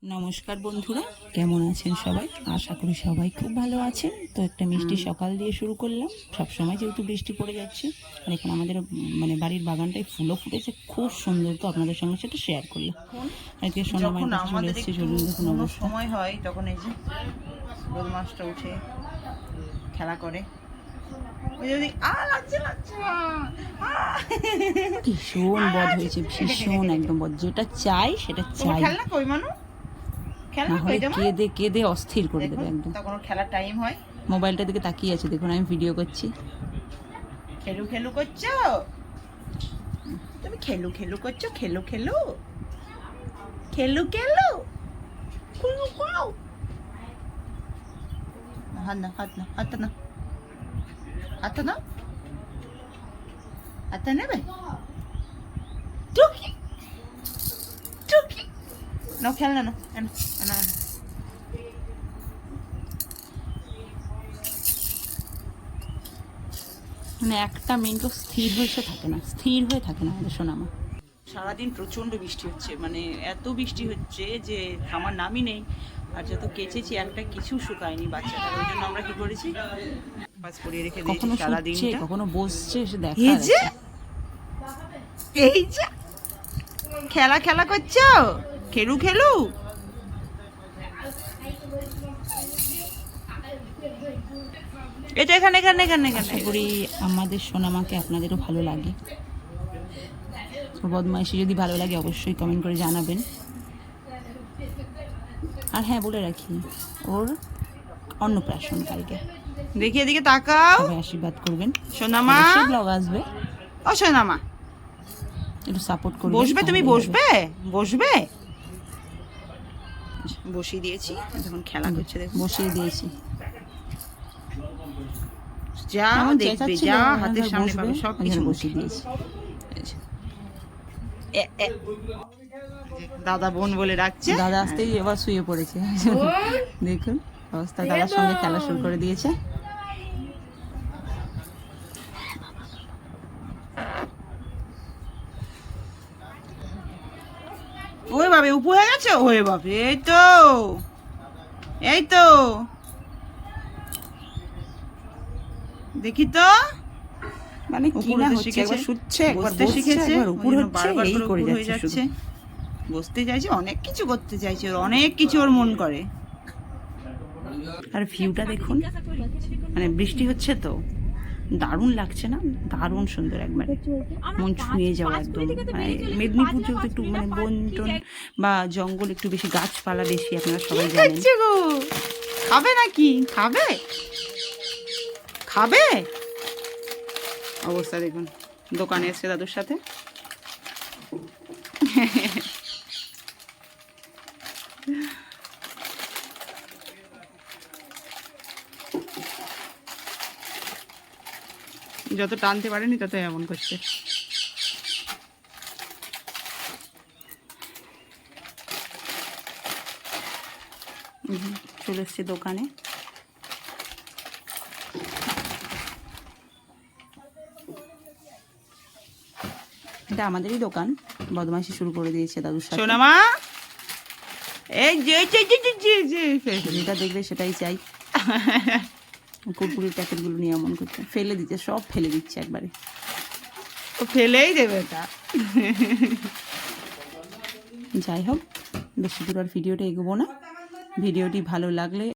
নমস্কার বন্ধুরা, কেমন আছেন সবাই? আশা করি সবাই খুব ভালো আছেন। তো একটা মিষ্টি সকাল দিয়ে শুরু করলাম। সব সময় যেহেতু বৃষ্টি পড়ে যাচ্ছে, আর এখন আমাদের বাড়ির বাগানটায় ফুলও ফুটেছে, খুব সুন্দর। তো আপনাদের সঙ্গে সেটা শেয়ার করলাম। আজকে সোনামায়ের কাছে চলে এসেছি, চলুন দেখুন অবস্থা। সময় হয় তখন এই যে বদমাসটা উঠে খেলা করে। ভীষণ বদ হয়েছে, ভীষণ একদম বদ। যেটা চাই সেটা চাই, খেলনা কই মানু না হলে কেঁদে কেঁদে অস্থির করে দেবে একদম। তখন খেলার টাইম হয়। মোবাইলটার দিকে তাকিয়ে আছে, দেখুন আমি ভিডিও করছি। খেলু খেলু করছো তুমি, খেলু খেলু করছো, খেলু খেলু খেলু খেলু কুলু কুলু। হাত না হাত না হাত না হাত না হাত নেবে টুকি টুকি নাও, খেলনা নাও, এনো এনো এনো। মানে একটা মিনিটও স্থির হয়ে থাকে না, স্থির হয়ে থাকে না আমাদের সোনামা। সারাদিন প্রচণ্ড বৃষ্টি হচ্ছে, মানে এত বৃষ্টি হচ্ছে যে আমার নামই নেই। আর যত কেচেছি একটা কিছু শুকায়নি বাচ্চাটার, ওই জন্য আমরা কি করেছি, বাস পরিয়ে রেখে দিয়েছি সারাদিন। কখনো বসছে, সে দেখা এই যে খেলা খেলা করছো, খেলু খেলু। এটা এখানে এখানে এখানে আশা করি আমাদের সোনামাকে আপনাদেরও ভালো লাগে। বদমাইশি যদি ভালো লাগে অবশ্যই কমেন্ট করে জানাবেন। আর হ্যাঁ, বলে রাখি, ওর অন্নপ্রাশন কালকে। দেখি এদিকে তাকাও, সবাই আশীর্বাদ করবেন। সোনামা ব্লগ আসবে, ও সোনামা একটু সাপোর্ট করবেন। বসবে তুমি, বসবে বসবে। বসিয়ে দিয়েছি, এখন খেলা করছে, দেখো বসিয়ে দিয়েছি। যা দেখবে, যা হাতের সামনে পাবে সব কিছু বসিয়ে দিয়েছি। দাদা বোন বলে ডাকছে, দাদা আসতেই এবার শুয়ে পড়েছে। দেখুন অবস্থা, দাদার সঙ্গে খেলা শুরু করে দিয়েছে। ওই বাবে উপ হয়ে গেছে, ওই বাপে, এই তো এই তো দেখি তো, মানে কি না হচ্ছে, একবার শুচ্ছে, একবার বসতে শিখেছে, একবার উপর হচ্ছে, এই করে হয়ে যাচ্ছে যাচ্ছে। বসতে চাইছে, অনেক কিছু করতে চাইছে, ওর অনেক কিছু ওর মন করে। আর ভিউটা দেখুন, মানে বৃষ্টি হচ্ছে তো দারুণ লাগছে না? দারুণ সুন্দর, একবারে মন ছুঁয়ে যাওয়া একদম। মানে মেদিনীপুর যেহেতু একটু মানে বন টন বা জঙ্গল, একটু বেশি গাছপালা বেশি, আপনারা সবাই জানেন। খাবে নাকি? খাবে খাবে। অবস্থা দেখুন, দোকানে এসছে দাদুর সাথে। যত টানতে পারেনি তত এমন করছে। চলে এসছে দোকানে। এটা আমাদেরই দোকান, বদমাইশি শুরু করে দিয়েছে দাদুর সাথে। সোনামা এই যে যেটা দেখবে সেটাই চাই। কুরকুরির প্যাকেটগুলো নিয়ে এমন করছে, ফেলে দিচ্ছে, সব ফেলে দিচ্ছে একবারে। ও ফেলেই দেবে এটা। যাই হোক, বেশি দূর আর ভিডিওটা এগোবো না। ভিডিওটি ভালো লাগলে